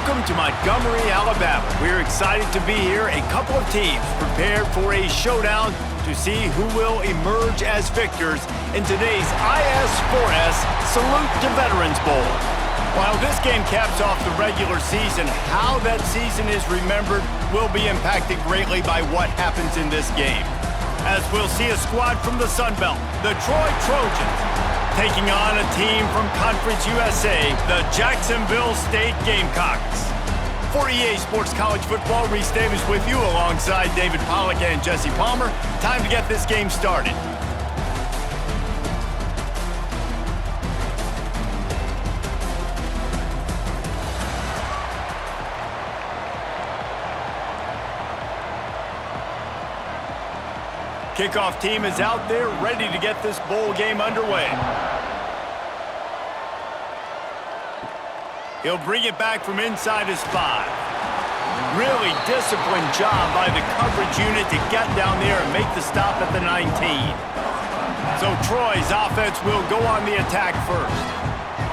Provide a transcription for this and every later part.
Welcome to Montgomery, Alabama. We're excited to be here. A couple of teams prepared for a showdown to see who will emerge as victors in today's IS4S Salute to Veterans Bowl. While this game caps off the regular season, how that season is remembered will be impacted greatly by what happens in this game. As we'll see a squad from the Sun Belt, the Troy Trojans, taking on a team from Conference USA, the Jacksonville State Gamecocks. For EA Sports College Football, Reese Davis with you alongside David Pollack and Jesse Palmer. Time to get this game started. Kickoff team is out there ready to get this bowl game underway. He'll bring it back from inside his 5. Really disciplined job by the coverage unit to get down there and make the stop at the 19. So Troy's offense will go on the attack first.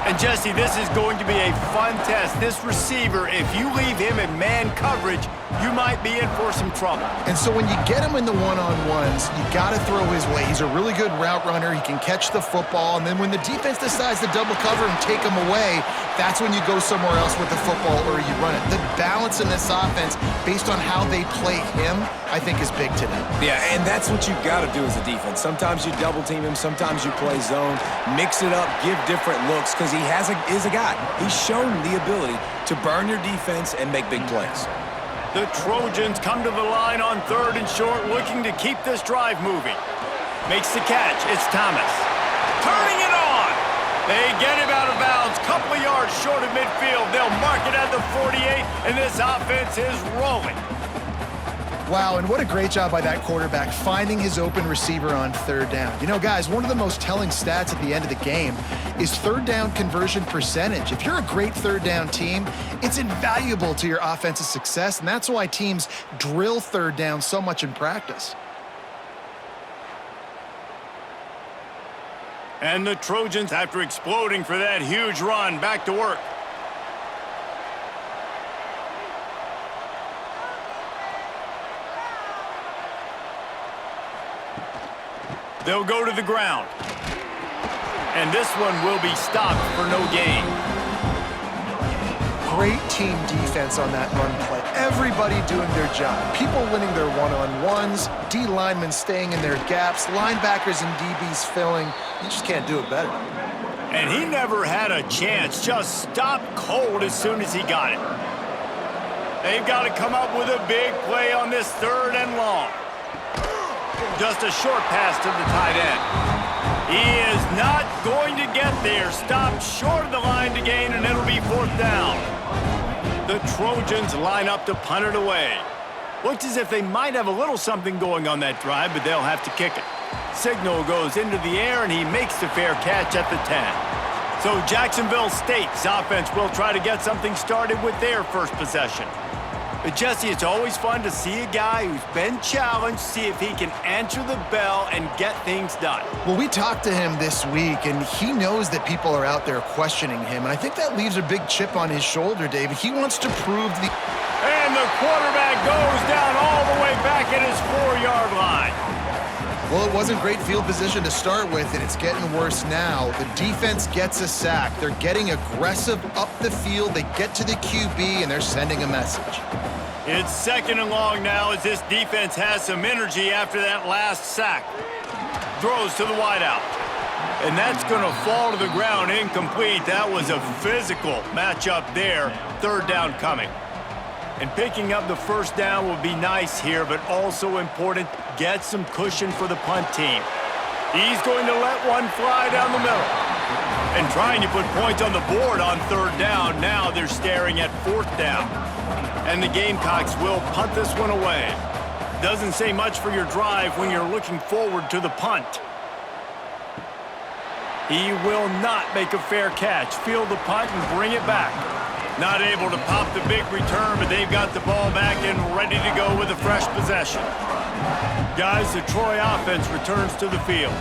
And Jesse, this is going to be a fun test. This receiver, if you leave him in man coverage, you might be in for some trouble. And so when you get him in the one-on-ones, you got to throw his way. He's a really good route runner. He can catch the football. And then when the defense decides to double cover and take him away, that's when you go somewhere else with the football or you run it. The balance in this offense, based on how they play him, I think is big today. Yeah, and that's what you've got to do as a defense. Sometimes you double team him, sometimes you play zone, mix it up, give different looks, because he is a guy. He's shown the ability to burn your defense and make big plays. The Trojans come to the line on 3rd and short, looking to keep this drive moving. Makes the catch. It's Thomas. Turning it on. They get him out of bounds. Couple of yards short of midfield. They'll mark it at the 48, and this offense is rolling. Wow, and what a great job by that quarterback finding his open receiver on 3rd down. You know, guys, one of the most telling stats at the end of the game is 3rd down conversion percentage. If you're a great 3rd down team, it's invaluable to your offensive success, and that's why teams drill 3rd down so much in practice. And the Trojans, after exploding for that huge run, back to work. They'll go to the ground. And this one will be stopped for no gain. Great team defense on that run play. Everybody doing their job. People winning their one-on-ones, D linemen staying in their gaps, linebackers and DBs filling. You just can't do it better. And he never had a chance. Just stopped cold as soon as he got it. They've got to come up with a big play on this 3rd and long. Just a short pass to the tight end. He is not going to get there. Stopped short of the line to gain, and it'll be 4th down. The Trojans line up to punt it away. Looks as if they might have a little something going on that drive, but they'll have to kick it. Signal goes into the air, and he makes the fair catch at the 10. So Jacksonville State's offense will try to get something started with their first possession. But Jesse, it's always fun to see a guy who's been challenged, see if he can answer the bell and get things done. Well, we talked to him this week, and he knows that people are out there questioning him, and I think that leaves a big chip on his shoulder, David. He wants to prove the... And the quarterback goes down all the way back at his 4-yard line. Well, it wasn't great field position to start with, and it's getting worse now. The defense gets a sack. They're getting aggressive up the field. They get to the QB, and they're sending a message. It's 2nd and long now as this defense has some energy after that last sack. Throws to the wideout. And that's going to fall to the ground incomplete. That was a physical matchup there. 3rd down coming. And picking up the 1st down will be nice here, but also important, get some cushion for the punt team. He's going to let one fly down the middle. And trying to put points on the board on 3rd down. Now they're staring at 4th down. And the Gamecocks will punt this one away. Doesn't say much for your drive when you're looking forward to the punt. He will not make a fair catch. Field the punt and bring it back. Not able to pop the big return, but they've got the ball back and ready to go with a fresh possession. Guys, the Troy offense returns to the field.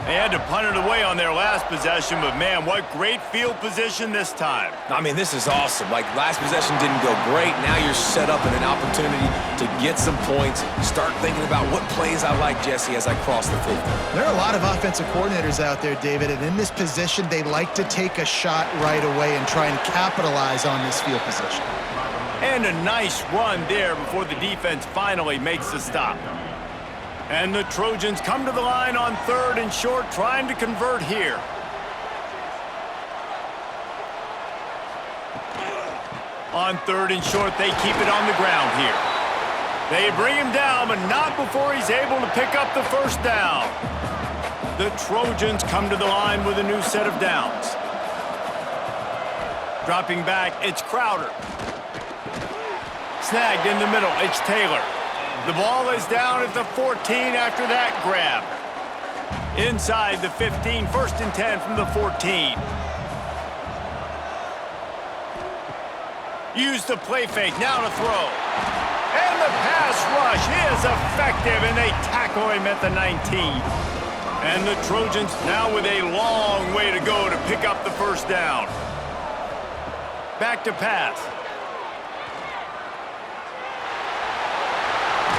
They had to punt it away on their last possession, but man, what great field position this time. I mean, this is awesome. Like, last possession didn't go great. Now you're set up in an opportunity to get some points. Start thinking about what plays I like, Jesse, as I cross the 50. There are a lot of offensive coordinators out there, David, and in this position, they like to take a shot right away and try and capitalize on this field position. And a nice run there before the defense finally makes the stop. And the Trojans come to the line on 3rd and short, trying to convert here. On 3rd and short, they keep it on the ground here. They bring him down, but not before he's able to pick up the first down. The Trojans come to the line with a new set of downs. Dropping back, it's Crowder. Snagged in the middle, it's Taylor. The ball is down at the 14 after that grab. Inside the 15, 1st and 10 from the 14. Use the play fake, now to throw. And the pass rush is effective, and they tackle him at the 19. And the Trojans now with a long way to go to pick up the first down. Back to pass.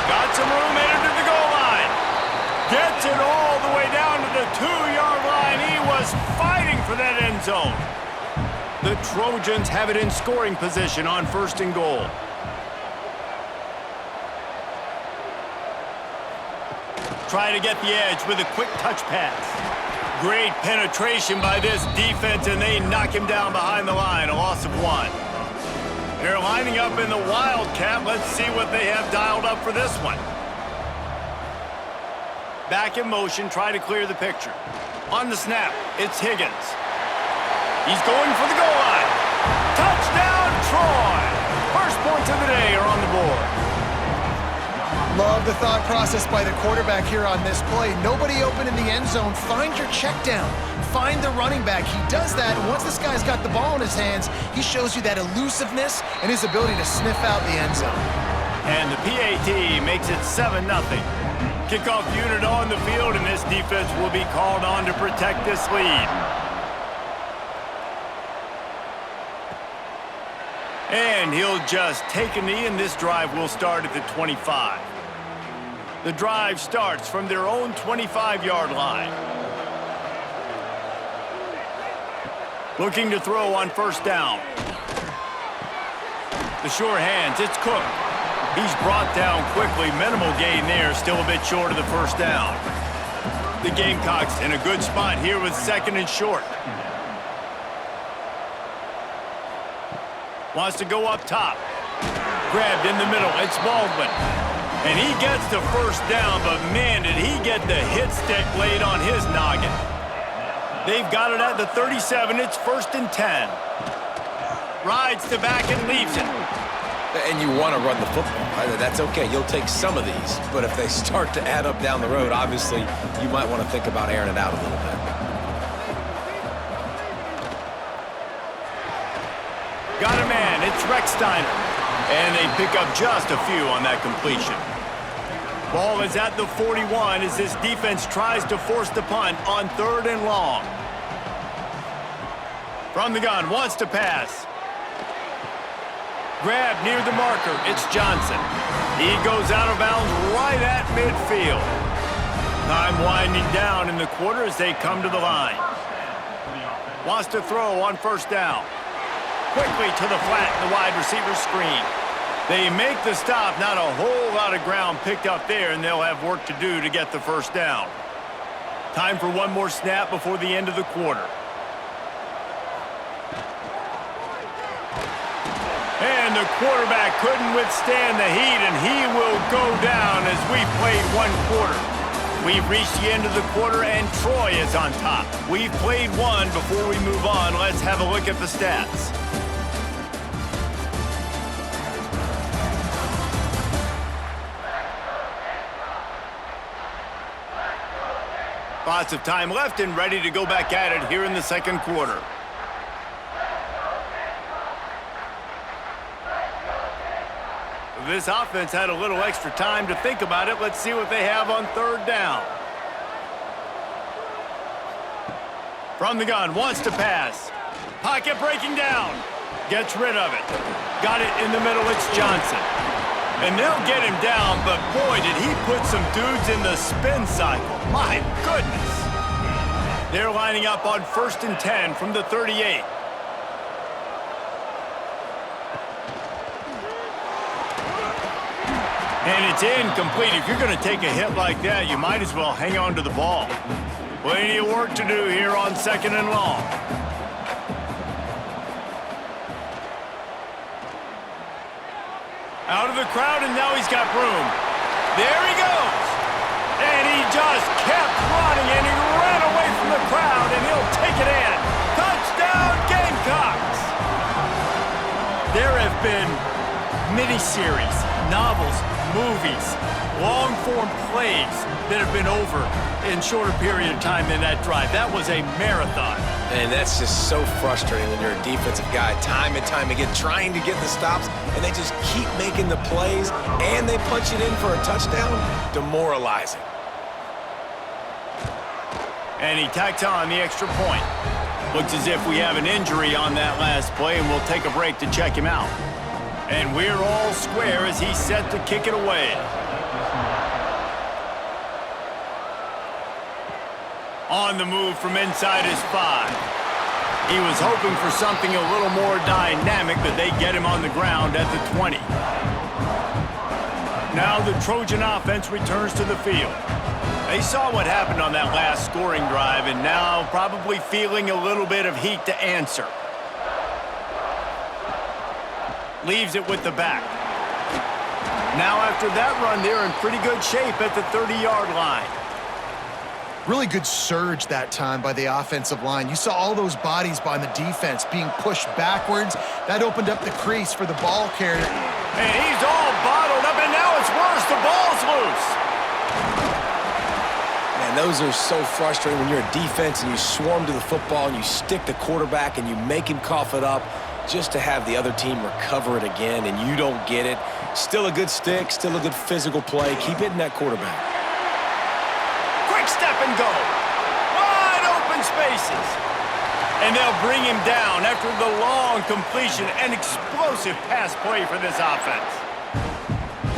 Got some room, headed to the goal line. Gets it all the way down to the 2-yard line. He was fighting for that end zone. The Trojans have it in scoring position on 1st and goal. Try to get the edge with a quick touch pass. Great penetration by this defense, and they knock him down behind the line, a loss of 1. They're lining up in the Wildcat. Let's see what they have dialed up for this one. Back in motion, try to clear the picture. On the snap, it's Higgins. He's going for the goal line. Touchdown, Troy! First points of the day are on the board. Love the thought process by the quarterback here on this play. Nobody open in the end zone. Find your check down. Find the running back. He does that, and once this guy's got the ball in his hands, he shows you that elusiveness and his ability to sniff out the end zone. And the PAT makes it 7-0. Kickoff unit on the field, and this defense will be called on to protect this lead. And he'll just take a knee, and this drive will start at the 25. The drive starts from their own 25-yard line. Looking to throw on 1st down. The sure hands, it's Cook. He's brought down quickly. Minimal gain there, still a bit short of the 1st down. The Gamecocks in a good spot here with 2nd and short. Wants to go up top. Grabbed in the middle, it's Baldwin. And he gets the 1st down, but man, did he get the hit stick laid on his noggin. They've got it at the 37, it's 1st and 10. Rides to back and leaves it. And you want to run the football. That's okay. You'll take some of these. But if they start to add up down the road, obviously, you might want to think about airing it out a little bit. Got a man, it's Recksteiner. And they pick up just a few on that completion. Ball is at the 41 as this defense tries to force the punt on 3rd and long. From the gun, wants to pass. Grab near the marker, it's Johnson. He goes out of bounds right at midfield. Time winding down in the quarter as they come to the line. Wants to throw on 1st down. Quickly to the flat in the wide receiver screen. They make the stop, not a whole lot of ground picked up there, and they'll have work to do to get the 1st down. Time for one more snap before the end of the quarter. And the quarterback couldn't withstand the heat, and he will go down as we've played 1 quarter. We've reached the end of the quarter, and Troy is on top. We've played 1. Before we move on, let's have a look at the stats. Lots of time left and ready to go back at it here in the 2nd quarter. This offense had a little extra time to think about it. Let's see what they have on 3rd down. From the gun, wants to pass. Pocket breaking down. Gets rid of it. Got it in the middle, it's Johnson. And they'll get him down, but boy, did he put some dudes in the spin cycle. My goodness. They're lining up on 1st and 10 from the 38. And it's incomplete. If you're going to take a hit like that, you might as well hang on to the ball. Plenty of work to do here on 2nd and long. Out of the crowd, and now he's got room. There he goes. And he just kept running, and he ran away from the crowd, and he'll take it in. Touchdown, Gamecocks! There have been miniseries, novels, movies, long-form plays that have been over in shorter period of time than that drive. That was a marathon. And that's just so frustrating when you're a defensive guy, time and time again, trying to get the stops, and they just keep making the plays, and they punch it in for a touchdown. Demoralizing. And he tacks on the extra point. Looks as if we have an injury on that last play, and we'll take a break to check him out. And we're all square as he's set to kick it away. On the move from inside his 5. He was hoping for something a little more dynamic, but they get him on the ground at the 20. Now the Trojan offense returns to the field. They saw what happened on that last scoring drive, and now probably feeling a little bit of heat to answer. Leaves it with the back. Now after that run, they're in pretty good shape at the 30-yard line. Really good surge that time by the offensive line. You saw all those bodies by the defense being pushed backwards. That opened up the crease for the ball carrier. And he's all bottled up, and now it's worse. The ball's loose. Man, those are so frustrating when you're a defense and you swarm to the football and you stick the quarterback and you make him cough it up just to have the other team recover it again, and you don't get it. Still a good stick, still a good physical play. Keep hitting that quarterback. Quick step and go. Wide open spaces. And they'll bring him down after the long completion. An explosive pass play for this offense.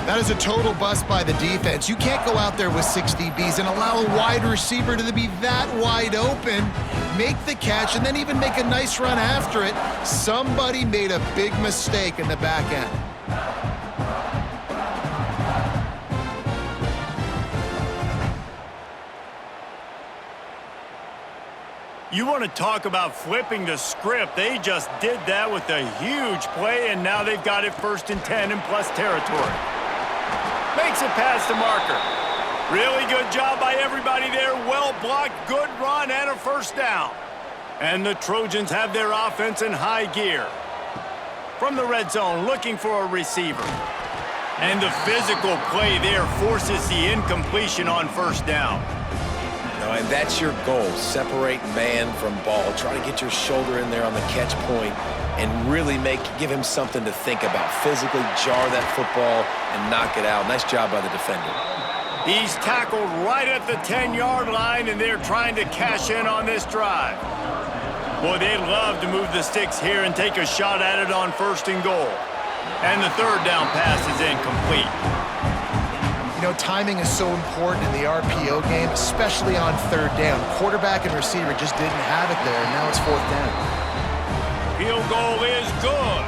That is a total bust by the defense. You can't go out there with 6 DBs and allow a wide receiver to be that wide open, make the catch, and then even make a nice run after it. Somebody made a big mistake in the back end. You want to talk about flipping the script. They just did that with a huge play, and now they've got it 1st and 10 in plus territory. Makes it past the marker. Really good job by everybody there. Well blocked, good run, and a 1st down. And the Trojans have their offense in high gear. From the red zone, looking for a receiver. And the physical play there forces the incompletion on 1st down. And that's your goal. Separate man from ball. Try to get your shoulder in there on the catch point and really give him something to think about. Physically jar that football and knock it out. Nice job by the defender. He's tackled right at the 10-yard line, and they're trying to cash in on this drive. Boy, they'd love to move the sticks here and take a shot at it on 1st and goal. And the 3rd down pass is incomplete. You know, timing is so important in the RPO game, especially on 3rd down. Quarterback and receiver just didn't have it there, and now it's 4th down. Field goal is good.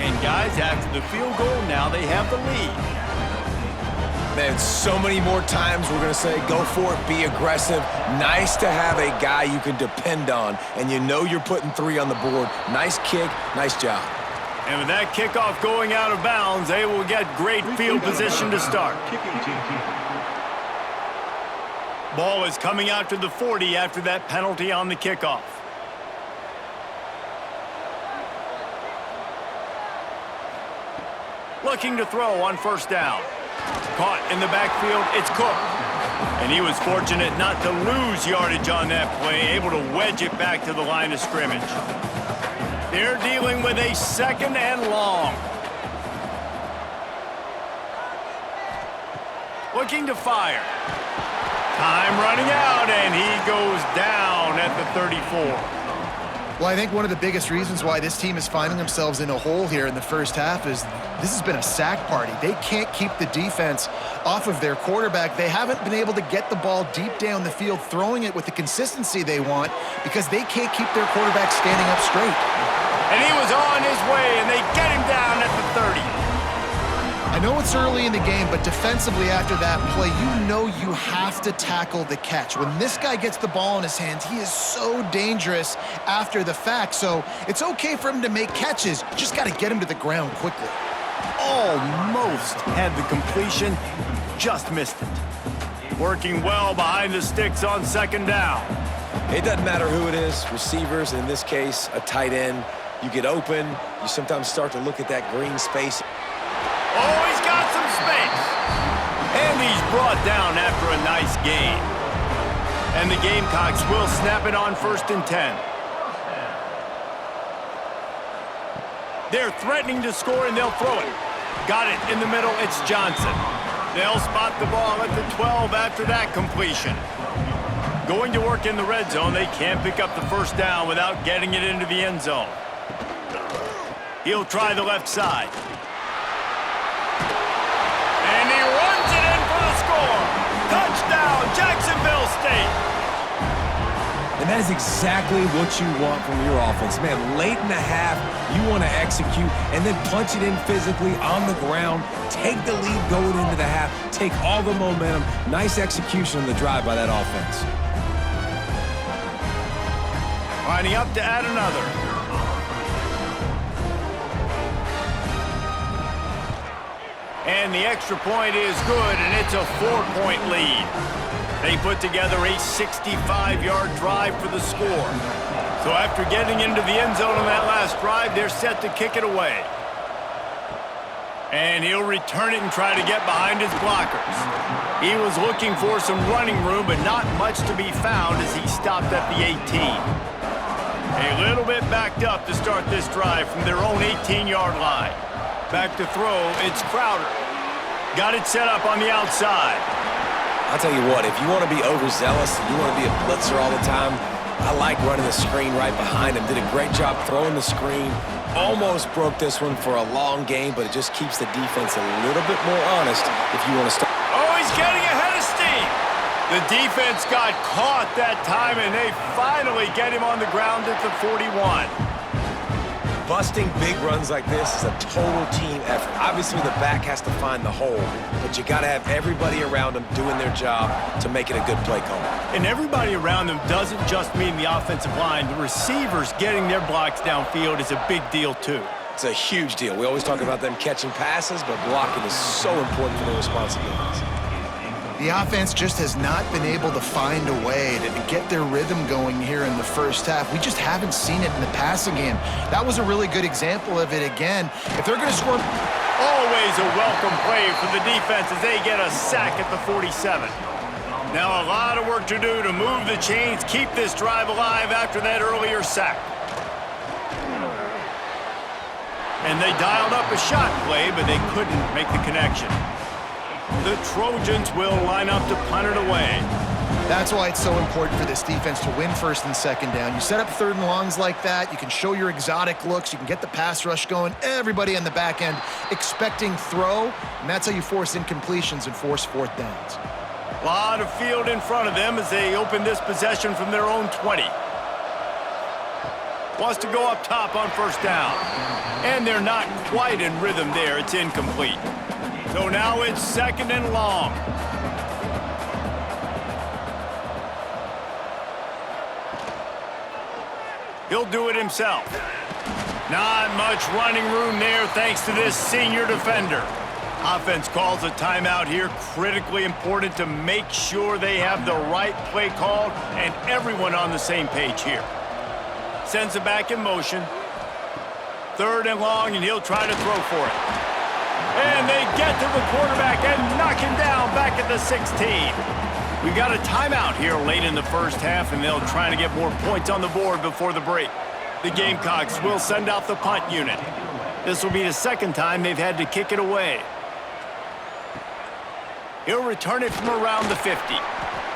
And guys, after the field goal, now they have the lead. Man, so many more times we're going to say, go for it, be aggressive. Nice to have a guy you can depend on, and you know you're putting 3 on the board. Nice kick, nice job. And with that kickoff going out of bounds, they will get great field position to start. Ball is coming out to the 40 after that penalty on the kickoff. Looking to throw on 1st down. Caught in the backfield, it's Cook. And he was fortunate not to lose yardage on that play, able to wedge it back to the line of scrimmage. They're dealing with a 2nd and long. Looking to fire. Time running out, and he goes down at the 34. Well, I think one of the biggest reasons why this team is finding themselves in a hole here in the first half is this has been a sack party. They can't keep the defense off of their quarterback. They haven't been able to get the ball deep down the field, throwing it with the consistency they want because they can't keep their quarterback standing up straight. And he was on his way, and they get him down at the 30. I know it's early in the game, but defensively after that play, you know you have to tackle the catch. When this guy gets the ball in his hands, he is so dangerous after the fact. So it's okay for him to make catches. You just got to get him to the ground quickly. Almost had the completion, just missed it. Working well behind the sticks on second down. It doesn't matter who it is, receivers, in this case, a tight end. You get open, you sometimes start to look at that green space. Oh, he's got some space. And he's brought down after a nice gain. And the Gamecocks will snap it on 1st and 10. They're threatening to score, and they'll throw it. Got it in the middle. It's Johnson. They'll spot the ball at the 12 after that completion. Going to work in the red zone. They can't pick up the first down without getting it into the end zone. He'll try the left side. And he runs it in for the score. Touchdown, Jacksonville State. And that is exactly what you want from your offense. Man, late in the half, you want to execute and then punch it in physically on the ground, take the lead going into the half, take all the momentum. Nice execution on the drive by that offense. Lining up to add another. And the extra point is good, and it's a 4-point lead. They put together a 65-yard drive for the score. So after getting into the end zone on that last drive, they're set to kick it away. And he'll return it and try to get behind his blockers. He was looking for some running room, but not much to be found as he stopped at the 18. A little bit backed up to start this drive from their own 18-yard line. Back to throw, it's Crowder. Got it set up on the outside. I'll tell you what, if you want to be overzealous, you want to be a blitzer all the time, I like running the screen right behind him. Did a great job throwing the screen. Almost broke this one for a long game, but it just keeps the defense a little bit more honest if you want to start. Oh, he's getting ahead of steam. The defense got caught that time, and they finally get him on the ground at the 41. Busting big runs like this is a total team effort. Obviously, the back has to find the hole, but you got to have everybody around them doing their job to make it a good play call. And everybody around them doesn't just mean the offensive line. The receivers getting their blocks downfield is a big deal, too. It's a huge deal. We always talk about them catching passes, but blocking is so important for their responsibilities. The offense just has not been able to find a way to get their rhythm going here in the first half. We just haven't seen it in the passing game. That was a really good example of it again. If they're going to score... Always a welcome play for the defense as they get a sack at the 47. Now a lot of work to do to move the chains, keep this drive alive after that earlier sack. And they dialed up a shot play, but they couldn't make the connection. The Trojans will line up to punt it away. That's why it's so important for this defense to win 1st and 2nd down. You set up 3rd and longs like that, you can show your exotic looks, you can get the pass rush going, everybody on the back end expecting throw, and that's how you force incompletions and force 4th downs. A lot of field in front of them as they open this possession from their own 20. Wants to go up top on 1st down. And they're not quite in rhythm there, it's incomplete. So now it's 2nd and long. He'll do it himself. Not much running room there thanks to this senior defender. Offense calls a timeout here. Critically important to make sure they have the right play called and everyone on the same page here. Sends it back in motion. 3rd and long, and he'll try to throw for it. And they get to the quarterback and knock him down back at the 16. We got a timeout here late in the first half, and they'll try to get more points on the board before the break. The Gamecocks will send out the punt unit. This will be the 2nd time they've had to kick it away. He'll return it from around the 50.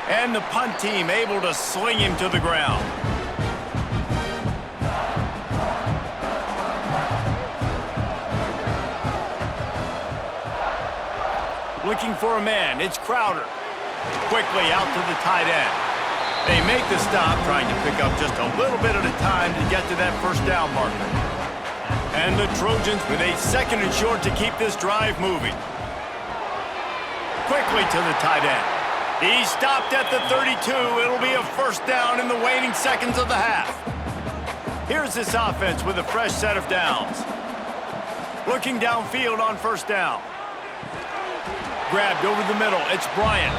And the punt team able to sling him to the ground. Looking for a man. It's Crowder. Quickly out to the tight end. They make the stop, trying to pick up just a little bit at a time to get to that first down marker. And the Trojans with a 2nd and short to keep this drive moving. Quickly to the tight end. He stopped at the 32. It'll be a first down in the waning seconds of the half. Here's this offense with a fresh set of downs. Looking downfield on first down. Grabbed over the middle. It's Bryant.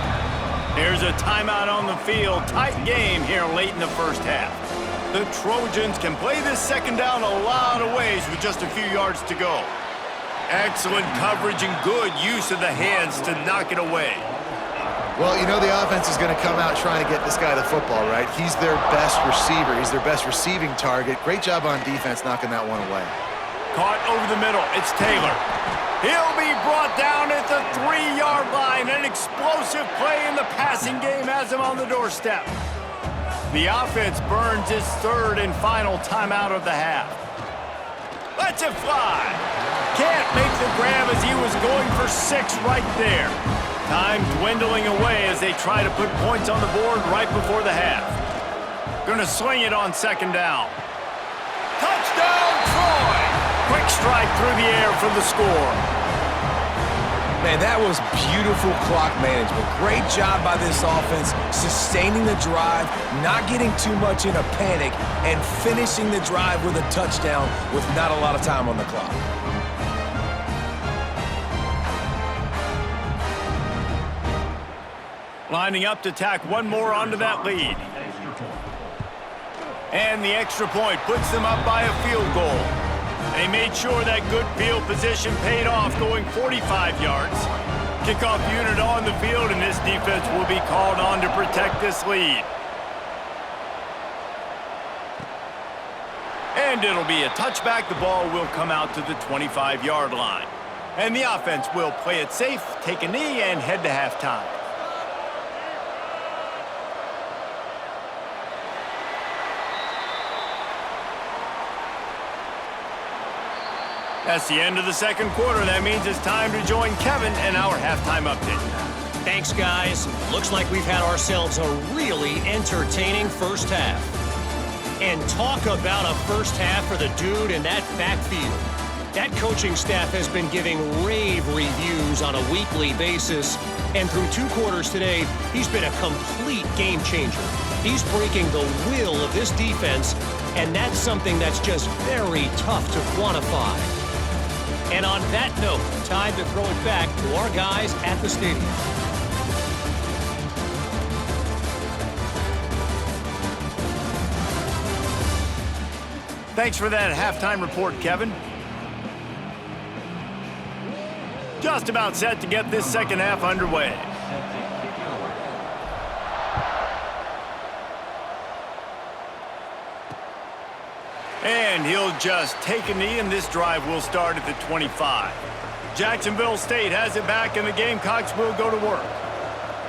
There's a timeout on the field. Tight game here late in the first half. The Trojans can play this second down a lot of ways with just a few yards to go. Excellent coverage and good use of the hands to knock it away. Well, you know the offense is going to come out trying to get this guy the football, right? He's their best receiver. He's their best receiving target. Great job on defense knocking that one away. Caught over the middle. It's Taylor. He'll be brought down at the 3-yard line. An explosive play in the passing game has him on the doorstep. The offense burns its 3rd and final timeout of the half. Lets it fly. Can't make the grab as he was going for 6 right there. Time dwindling away as they try to put points on the board right before the half. Gonna swing it on 2nd down. Touchdown, Troy! Quick strike through the air for the score. Man, that was beautiful clock management. Great job by this offense, sustaining the drive, not getting too much in a panic, and finishing the drive with a touchdown with not a lot of time on the clock. Lining up to tack one more onto that lead. And the extra point puts them up by a field goal. They made sure that good field position paid off, going 45 yards. Kickoff unit on the field, and this defense will be called on to protect this lead. And it'll be a touchback. The ball will come out to the 25-yard line. And the offense will play it safe, take a knee, and head to halftime. That's the end of the 2nd quarter. That means it's time to join Kevin in our halftime update. Thanks, guys. Looks like we've had ourselves a really entertaining first half. And talk about a first half for the dude in that backfield. That coaching staff has been giving rave reviews on a weekly basis. And through 2 quarters today, he's been a complete game changer. He's breaking the will of this defense, and that's something that's just very tough to quantify. And on that note, time to throw it back to our guys at the stadium. Thanks for that halftime report, Kevin. Just about set to get this second half underway. And he'll just take a knee, and this drive will start at the 25. Jacksonville State has it back, and the Gamecocks will go to work.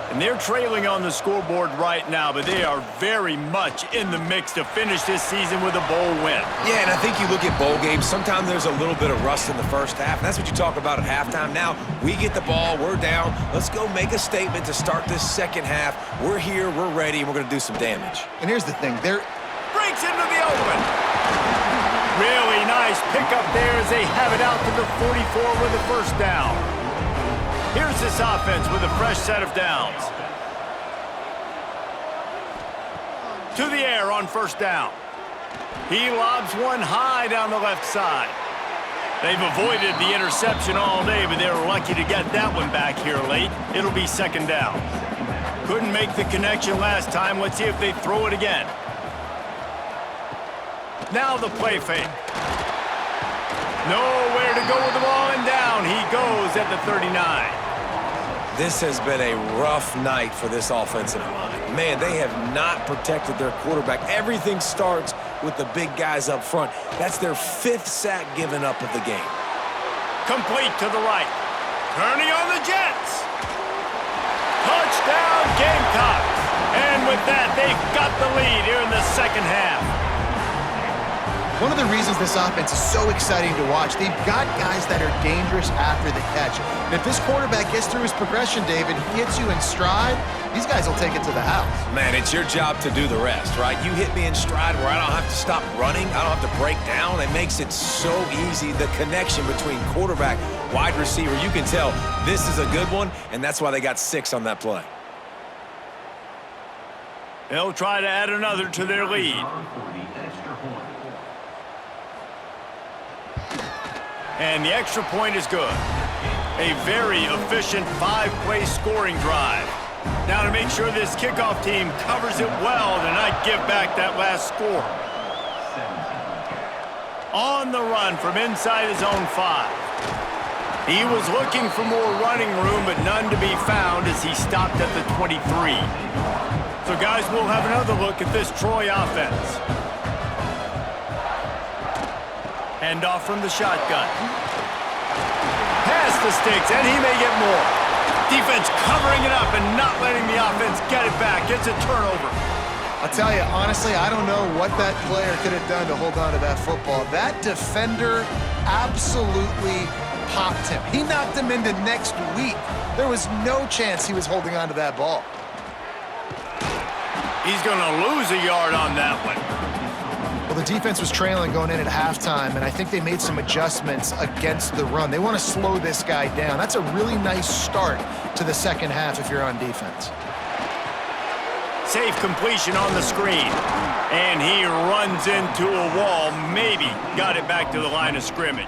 And they're trailing on the scoreboard right now, but they are very much in the mix to finish this season with a bowl win. Yeah, and I think you look at bowl games, sometimes there's a little bit of rust in the first half, and that's what you talk about at halftime. Now, we get the ball, we're down. Let's go make a statement to start this second half. We're here, we're ready, and we're going to do some damage. And here's the thing. Breaks into the open. Really nice pickup there as they have it out to the 44 with a first down. Here's this offense with a fresh set of downs. To the air on first down. He lobs one high down the left side. They've avoided the interception all day, but they're lucky to get that one back here late. It'll be second down. Couldn't make the connection last time. Let's see if they throw it again. Now the play fake. Nowhere to go with the ball, and down he goes at the 39. This has been a rough night for this offensive line. Man, they have not protected their quarterback. Everything starts with the big guys up front. That's their 5th sack given up of the game. Complete to the right. Turning on the Jets. Touchdown, Gamecocks. And with that, they've got the lead here in the second half. One of the reasons this offense is so exciting to watch, they've got guys that are dangerous after the catch. And if this quarterback gets through his progression, David, he hits you in stride, these guys will take it to the house. Man, it's your job to do the rest, right? You hit me in stride where I don't have to stop running. I don't have to break down. It makes it so easy. The connection between quarterback, wide receiver, you can tell this is a good one, and that's why they got 6 on that play. They'll try to add another to their lead. And the extra point is good. A very efficient 5-play scoring drive. Now to make sure this kickoff team covers it well to not give back that last score. On the run from inside his own 5. He was looking for more running room, but none to be found as he stopped at the 23. So guys, we'll have another look at this Troy offense. Hand off from the shotgun. Pass the sticks, and he may get more. Defense covering it up and not letting the offense get it back. It's a turnover. I'll tell you, honestly, I don't know what that player could have done to hold on to that football. That defender absolutely popped him. He knocked him into next week. There was no chance he was holding on to that ball. He's going to lose a yard on that one. Well, the defense was trailing going in at halftime, and I think they made some adjustments against the run. They want to slow this guy down. That's a really nice start to the second half if you're on defense. Safe completion on the screen. And he runs into a wall. Maybe got it back to the line of scrimmage.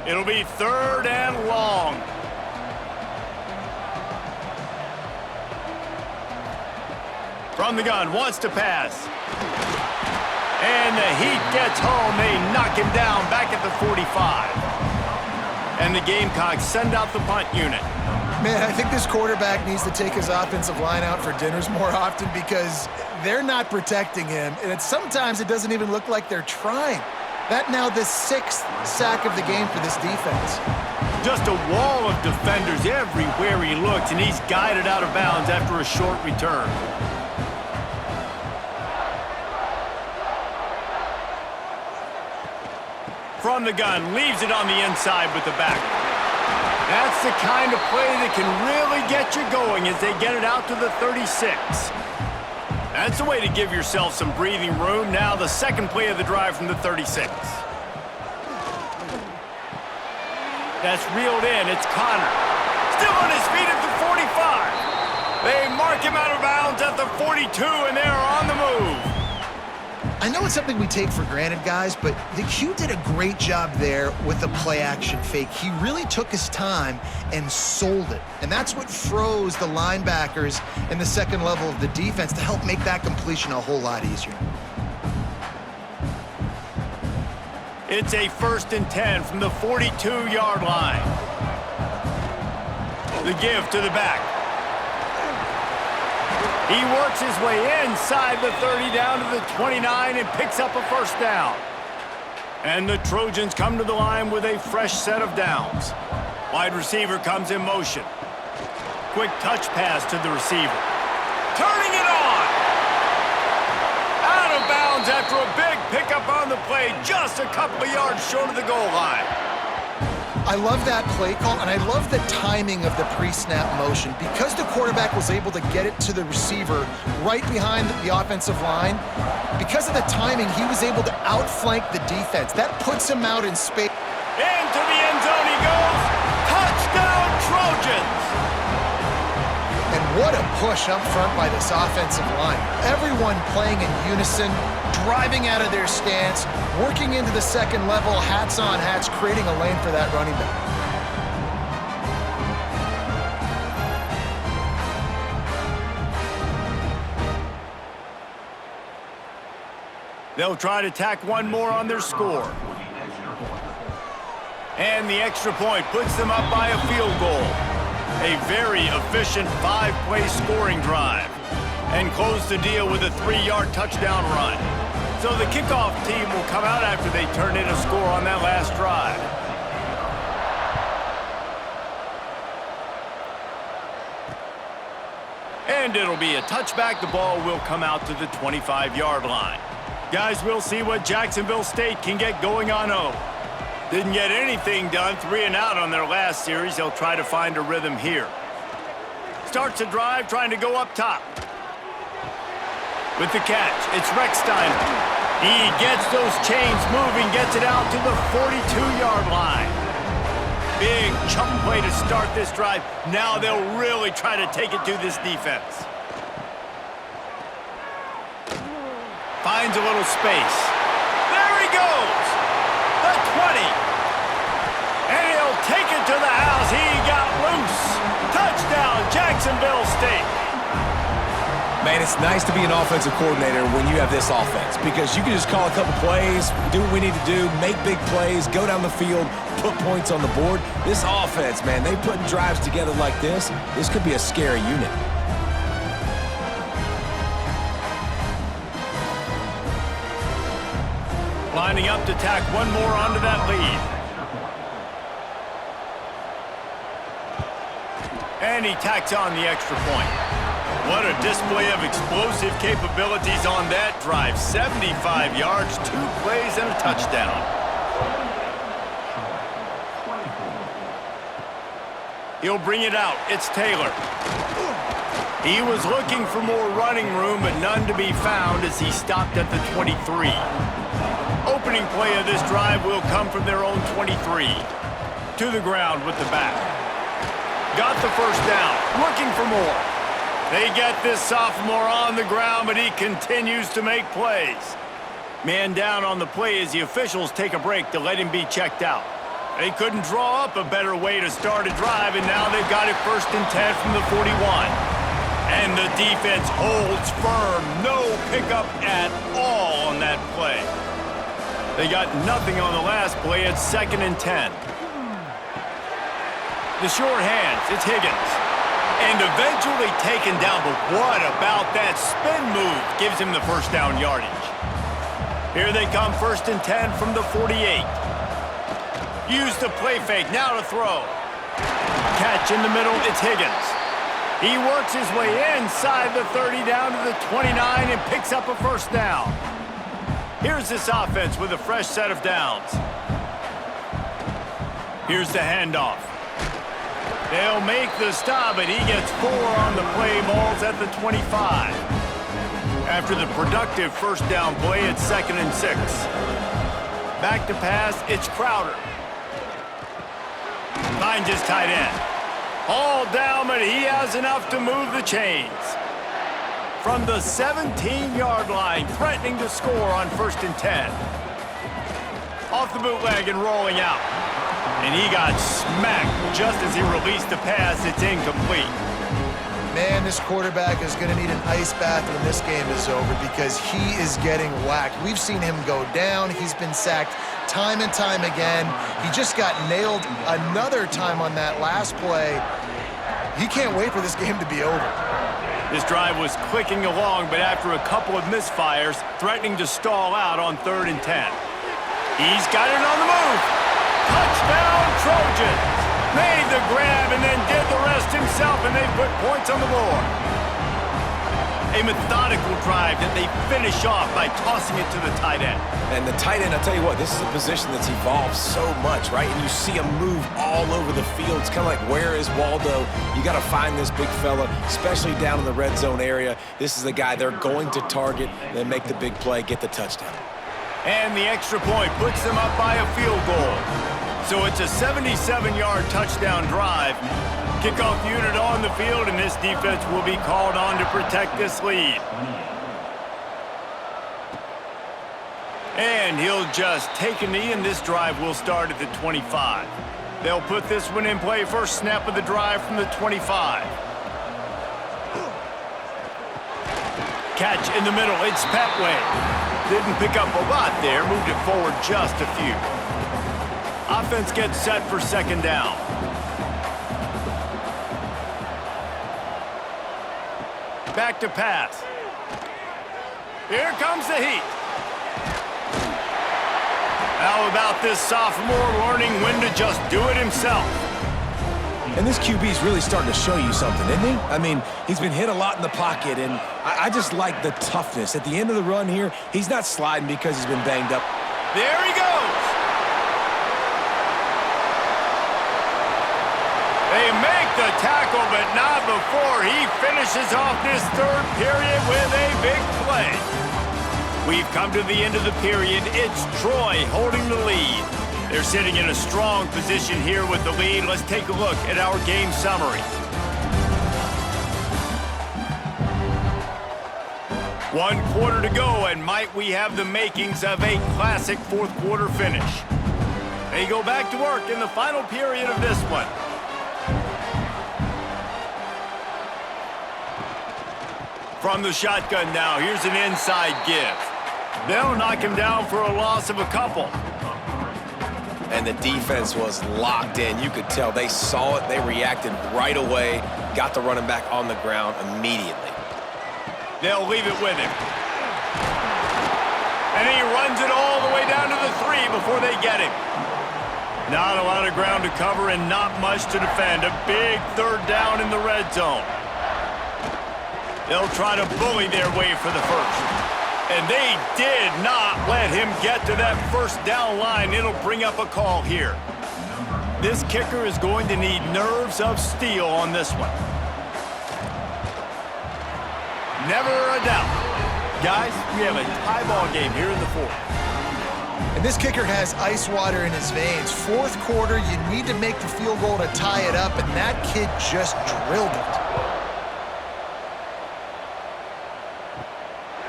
It'll be 3rd and long. From the gun, wants to pass. And the heat gets home. They knock him down back at the 45. And the Gamecocks send out the punt unit. Man, I think this quarterback needs to take his offensive line out for dinners more often because they're not protecting him. And sometimes it doesn't even look like they're trying. That now the 6th sack of the game for this defense. Just a wall of defenders everywhere he looks, and he's guided out of bounds after a short return. From the gun, leaves it on the inside with the back. That's the kind of play that can really get you going as they get it out to the 36. That's a way to give yourself some breathing room. Now the second play of the drive from the 36. That's reeled in. It's Connor. Still on his feet at the 45. They mark him out of bounds at the 42, and they're on the move. I know it's something we take for granted, guys, but the Q did a great job there with the play-action fake. He really took his time and sold it. And that's what froze the linebackers in the second level of the defense to help make that completion a whole lot easier. It's a 1st and 10 from the 42-yard line. The give to the back. He works his way inside the 30 down to the 29 and picks up a 1st down. And the Trojans come to the line with a fresh set of downs. Wide receiver comes in motion. Quick touch pass to the receiver. Turning it on! Out of bounds after a big pickup on the play, just a couple of yards short of the goal line. I love that play call, and I love the timing of the pre-snap motion. Because the quarterback was able to get it to the receiver right behind the offensive line, because of the timing, he was able to outflank the defense. That puts him out in space. Into the end zone he goes. Touchdown, Trojans! And what a push up front by this offensive line. Everyone playing in unison, driving out of their stance, working into the second level, hats on hats, creating a lane for that running back. They'll try to tack one more on their score. And the extra point puts them up by a field goal. A very efficient 5-play scoring drive. And close the deal with a 3-yard touchdown run. So the kickoff team will come out after they turn in a score on that last drive. And it'll be a touchback. The ball will come out to the 25-yard line. Guys, we'll see what Jacksonville State can get going on O. Didn't get anything done, 3 and out on their last series. They'll try to find a rhythm here. Starts a drive, trying to go up top. With the catch, it's Reckstein. He gets those chains moving, gets it out to the 42-yard line. Big chunk play to start this drive. Now they'll really try to take it to this defense. Finds a little space. There he goes! The 20. And he'll take it to the house. He got loose. Touchdown, Jacksonville State. Man, it's nice to be an offensive coordinator when you have this offense because you can just call a couple plays, do what we need to do, make big plays, go down the field, put points on the board. This offense, man, they put drives together like this. This could be a scary unit. Lining up to tack one more onto that lead. And he tacks on the extra point. What a display of explosive capabilities on that drive. 75 yards, 2 plays, and a touchdown. He'll bring it out. It's Taylor. He was looking for more running room, but none to be found as he stopped at the 23. Opening play of this drive will come from their own 23. To the ground with the back. Got the first down. Looking for more. They get this sophomore on the ground, but he continues to make plays. Man down on the play as the officials take a break to let him be checked out. They couldn't draw up a better way to start a drive, and now they've got it 1st and 10 from the 41. And the defense holds firm. No pickup at all on that play. They got nothing on the last play at 2nd and 10. The short hands, it's Higgins. And eventually taken down, but what about that spin move gives him the first down yardage. Here they come, 1st and 10 from the 48. Use the play fake, now to throw. Catch in the middle, it's Higgins. He works his way inside the 30 down to the 29 and picks up a first down. Here's this offense with a fresh set of downs. Here's the handoff. They'll make the stop, but he gets 4 on the play. Balls at the 25. After the productive first down play, it's 2nd and 6. Back to pass, it's Crowder. Finds his tight end. All down, but he has enough to move the chains. From the 17-yard line, threatening to score on 1st and 10. Off the bootleg and rolling out. And he got smacked just as he released the pass. It's incomplete. Man, this quarterback is going to need an ice bath when this game is over because he is getting whacked. We've seen him go down. He's been sacked time and time again. He just got nailed another time on that last play. He can't wait for this game to be over. This drive was clicking along, but after a couple of misfires, threatening to stall out on 3rd and 10. He's got it on the move. Touchdown, Trojans! Made the grab and then did the rest himself, and they put points on the board. A methodical drive that they finish off by tossing it to the tight end. And the tight end, I'll tell you what, this is a position that's evolved so much, right? And you see him move all over the field. It's kind of like, where is Waldo? You got to find this big fella, especially down in the red zone area. This is the guy they're going to target, then make the big play, get the touchdown. And the extra point puts them up by a field goal. So it's a 77-yard touchdown drive. Kickoff unit on the field, and this defense will be called on to protect this lead. And he'll just take a knee, and this drive will start at the 25. They'll put this one in play. First snap of the drive from the 25. Catch in the middle. It's Petway. Didn't pick up a lot there. Moved it forward just a few. Offense gets set for 2nd down. Back to pass. Here comes the heat. How about this sophomore learning when to just do it himself? And this QB's really starting to show you something, isn't he? I mean, he's been hit a lot in the pocket, and I just like the toughness. At the end of the run here, he's not sliding because he's been banged up. There he goes. They make the tackle, but not before he finishes off this third period with a big play. We've come to the end of the period. It's Troy holding the lead. They're sitting in a strong position here with the lead. Let's take a look at our game summary. 1 quarter to go, and might we have the makings of a classic fourth quarter finish. They go back to work in the final period of this one. From the shotgun now, here's an inside give. They'll knock him down for a loss of a couple. And the defense was locked in. You could tell they saw it. They reacted right away. Got the running back on the ground immediately. They'll leave it with him. And he runs it all the way down to the 3 before they get him. Not a lot of ground to cover and not much to defend. A big third down in the red zone. They'll try to bully their way for the first. And they did not let him get to that first down line. It'll bring up a call here. This kicker is going to need nerves of steel on this one. Never a doubt. Guys, we have a tie ball game here in the fourth. And this kicker has ice water in his veins. Fourth quarter, you need to make the field goal to tie it up, and that kid just drilled it.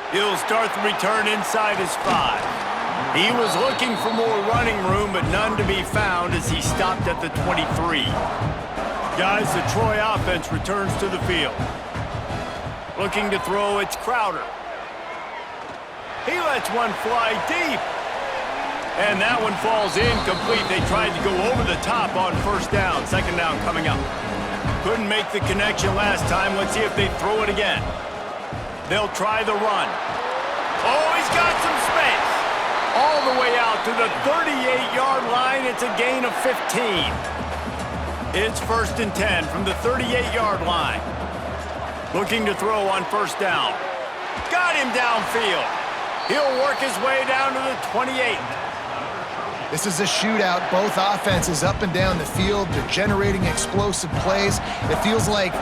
He'll start the return inside his 5. He was looking for more running room, but none to be found as he stopped at the 23. Guys, the Troy offense returns to the field. Looking to throw, it's Crowder. He lets one fly deep. And that one falls incomplete. They tried to go over the top on first down. Second down coming up. Couldn't make the connection last time. Let's see if they throw it again. They'll try the run. Oh, he's got some space. All the way out to the 38-yard line. It's a gain of 15. It's 1st and 10 from the 38-yard line. Looking to throw on first down. Got him downfield. He'll work his way down to the 28. This is a shootout. Both offenses up and down the field. They're generating explosive plays. It feels like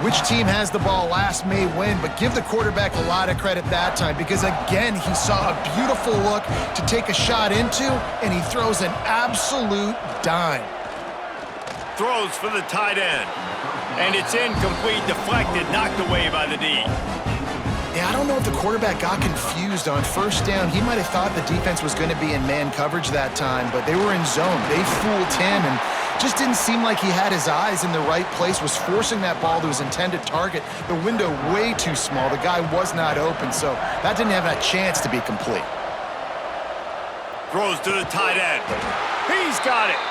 which team has the ball last may win, but give the quarterback a lot of credit that time because, again, he saw a beautiful look to take a shot into, and he throws an absolute dime. Throws for the tight end. And it's incomplete, deflected, knocked away by the D. Yeah, I don't know if the quarterback got confused on first down. He might have thought the defense was going to be in man coverage that time, but they were in zone. They fooled him and just didn't seem like he had his eyes in the right place, was forcing that ball to his intended target. The window way too small. The guy was not open, so that didn't have a chance to be complete. Throws to the tight end. He's got it.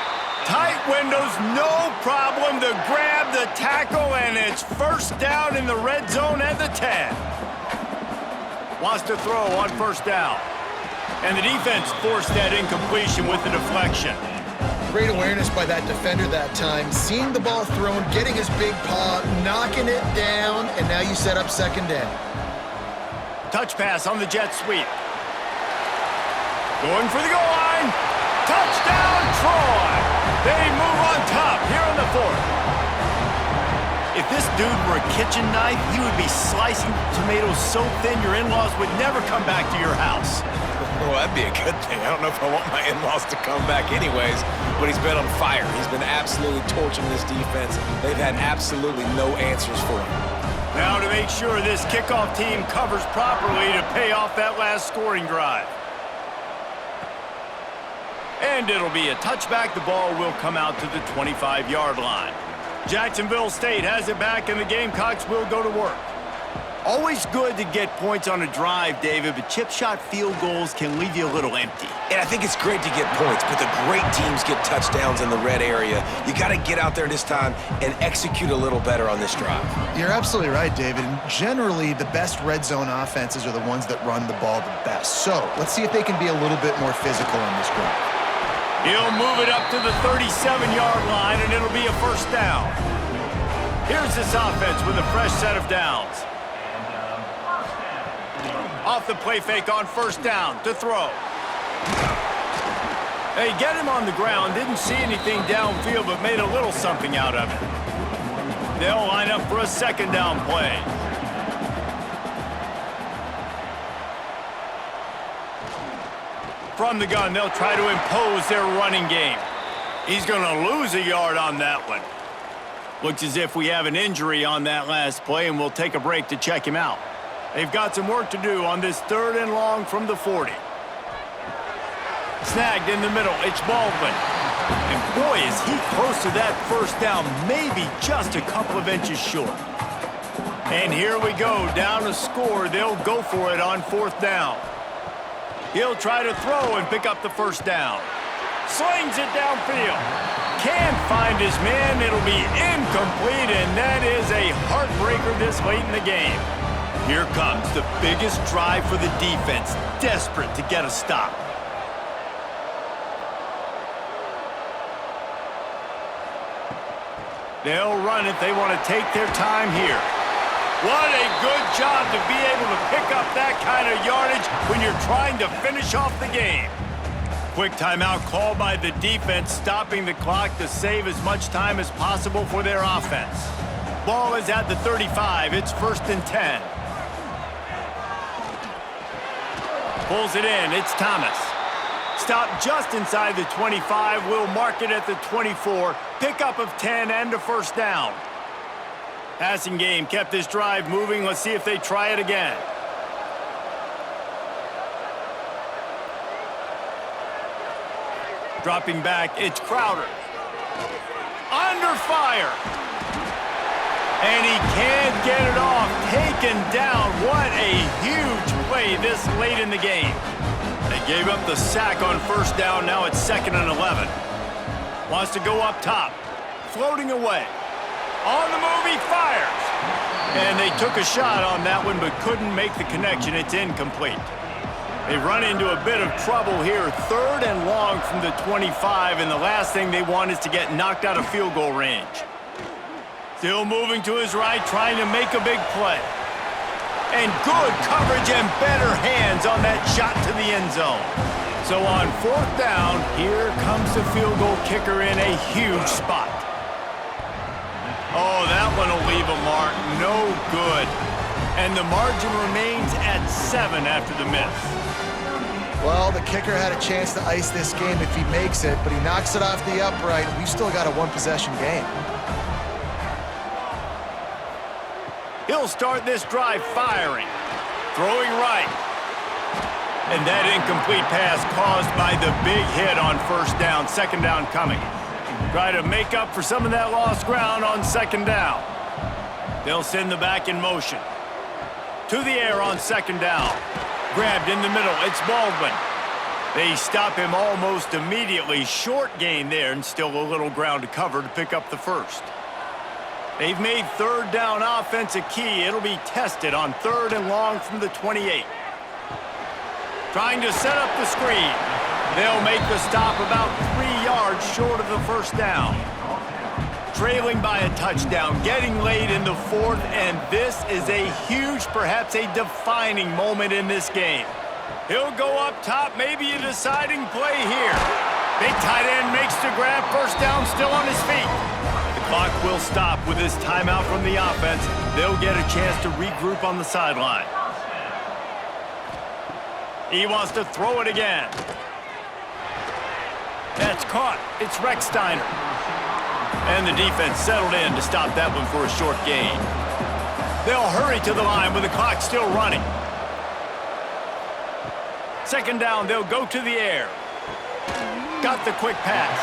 Tight windows, no problem to grab the tackle, and it's first down in the red zone at the 10. Wants to throw on first down. And the defense forced that incompletion with the deflection. Great awareness by that defender that time. Seeing the ball thrown, getting his big paw, knocking it down, and now you set up second down. Touch pass on the jet sweep. Going for the goal line. Touchdown, Troy! They move on top here in the fourth. If this dude were a kitchen knife, he would be slicing tomatoes so thin your in-laws would never come back to your house. Well, that'd be a good thing. I don't know if I want my in-laws to come back anyways, but he's been on fire. He's been absolutely torching this defense. They've had absolutely no answers for him. Now to make sure this kickoff team covers properly to pay off that last scoring drive. And it'll be a touchback. The ball will come out to the 25-yard line. Jacksonville State has it back, and the Gamecocks will go to work. Always good to get points on a drive, David, but chip shot field goals can leave you a little empty. And I think it's great to get points, but the great teams get touchdowns in the red area. You got to get out there this time and execute a little better on this drive. You're absolutely right, David. And generally, the best red zone offenses are the ones that run the ball the best. So let's see if they can be a little bit more physical on this drive. He'll move it up to the 37-yard line, and it'll be a first down. Here's this offense with a fresh set of downs. Off the play fake on first down to throw. They get him on the ground, didn't see anything downfield, but made a little something out of it. They'll line up for a second down play. From the gun, they'll try to impose their running game. He's going to lose a yard on that one. Looks as if we have an injury on that last play, and we'll take a break to check him out. They've got some work to do on this 3rd and long from the 40. Snagged in the middle, it's Baldwin. And boy, is he close to that first down, maybe just a couple of inches short. And here we go, down a score. They'll go for it on 4th down. He'll try to throw and pick up the first down. Slings it downfield. Can't find his man. It'll be incomplete, and that is a heartbreaker this late in the game. Here comes the biggest drive for the defense, desperate to get a stop. They'll run it. They want to take their time here. What a good job to be able to pick up that kind of yardage when you're trying to finish off the game. Quick timeout called by the defense, stopping the clock to save as much time as possible for their offense. Ball is at the 35. It's 1st and 10. Pulls it in. It's Thomas. Stop just inside the 25. We'll mark it at the 24. Pickup of 10 and a first down. Passing game kept this drive moving. Let's see if they try it again. Dropping back, it's Crowder. Under fire. And he can't get it off. Taken down. What a huge play this late in the game. They gave up the sack on first down. Now it's 2nd and 11. Wants to go up top. Floating away. On the move, he fires. And they took a shot on that one, but couldn't make the connection. It's incomplete. They run into a bit of trouble here. 3rd and long from the 25, and the last thing they want is to get knocked out of field goal range. Still moving to his right, trying to make a big play. And good coverage and better hands on that shot to the end zone. So on 4th down, here comes the field goal kicker in a huge spot. Oh, that one will leave a mark. No good. And the margin remains at 7 after the miss. Well, the kicker had a chance to ice this game if he makes it, but he knocks it off the upright. We've still got a 1-possession game. He'll start this drive firing. Throwing right. And that incomplete pass caused by the big hit on first down. 2nd down coming. Try to make up for some of that lost ground on 2nd down. They'll send the back in motion. To the air on 2nd down. Grabbed in the middle. It's Baldwin. They stop him almost immediately. Short gain there, and still a little ground to cover to pick up the first. They've made 3rd down offense a key. It'll be tested on 3rd and long from the 28. Trying to set up the screen. They'll make the stop about 3 yards short of the first down. Trailing by a touchdown, getting late in the 4th, and this is a huge, perhaps a defining moment in this game. He'll go up top, maybe a deciding play here. Big tight end makes the grab, first down, still on his feet. The clock will stop with this timeout from the offense. They'll get a chance to regroup on the sideline. He wants to throw it again. That's caught. It's Recksteiner. And the defense settled in to stop that one for a short gain. They'll hurry to the line with the clock still running. 2nd down, they'll go to the air. Got the quick pass.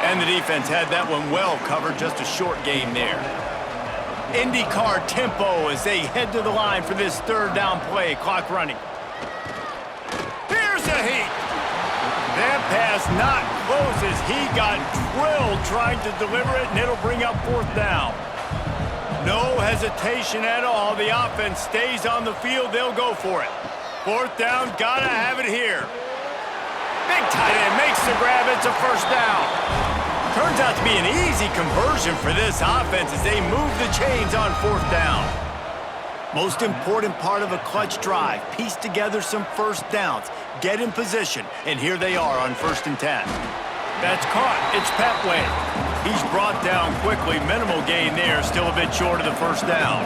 And the defense had that one well covered, just a short gain there. IndyCar tempo as they head to the line for this 3rd down play. Clock running. Here's a heat. That pass not close as he got drilled trying to deliver it, and it'll bring up 4th down. No hesitation at all. The offense stays on the field. They'll go for it. 4th down, gotta have it here. Big tight end makes the grab. It's a first down. Turns out to be an easy conversion for this offense as they move the chains on fourth down. Most important part of a clutch drive, piece together some first downs, get in position, and here they are on 1st and 10. That's caught. It's Petway. He's brought down quickly. Minimal gain there, still a bit short of the first down.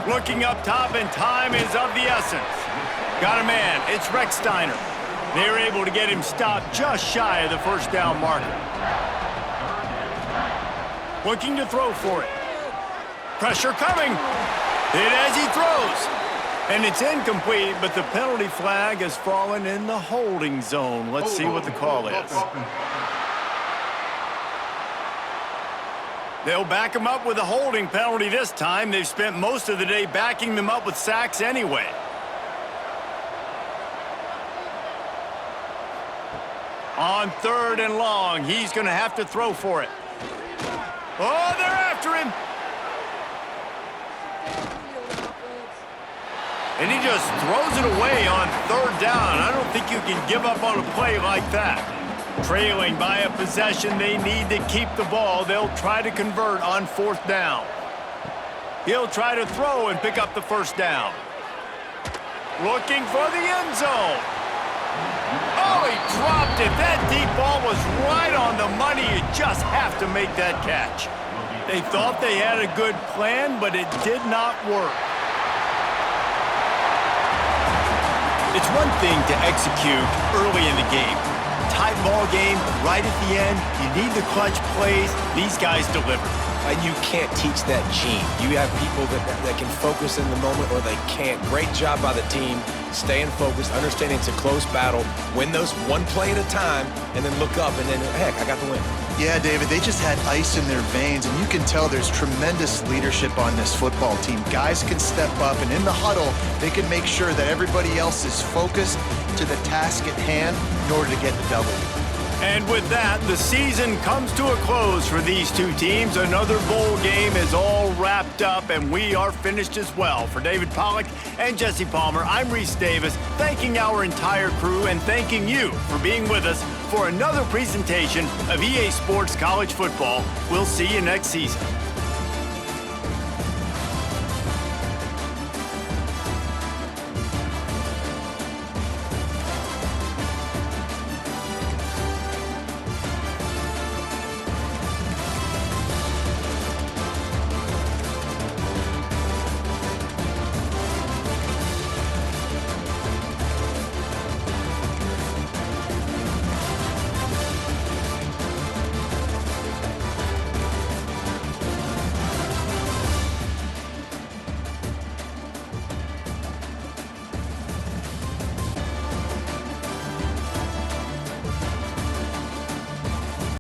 Looking up top, and time is of the essence. Got a man. It's Rex Steiner. They're able to get him stopped just shy of the first down marker. Looking to throw for it. Pressure coming. Hit as he throws. And it's incomplete, but the penalty flag has fallen in the holding zone. Let's see what the call is. They'll back him up with a holding penalty this time. They've spent most of the day backing them up with sacks anyway. On 3rd and long, he's going to have to throw for it. Oh, they're after him. And he just throws it away on 3rd down. I don't think you can give up on a play like that. Trailing by a possession, they need to keep the ball. They'll try to convert on 4th down. He'll try to throw and pick up the first down. Looking for the end zone. Oh, he dropped it. That deep ball was right on the money. You just have to make that catch. They thought they had a good plan, but it did not work. It's one thing to execute early in the game. Tight ball game, right at the end. You need the clutch plays. These guys deliver. And you can't teach that gene. You have people that can focus in the moment or they can't. Great job by the team, staying focused, understanding it's a close battle, win those one play at a time, and then look up and then, heck, I got the win. Yeah, David, they just had ice in their veins, and you can tell there's tremendous leadership on this football team. Guys can step up, and in the huddle, they can make sure that everybody else is focused to the task at hand in order to get the W. And with that, the season comes to a close for these two teams. Another bowl game is all wrapped up, and we are finished as well. For David Pollack and Jesse Palmer, I'm Reese Davis, thanking our entire crew and thanking you for being with us for another presentation of EA Sports College Football. We'll see you next season.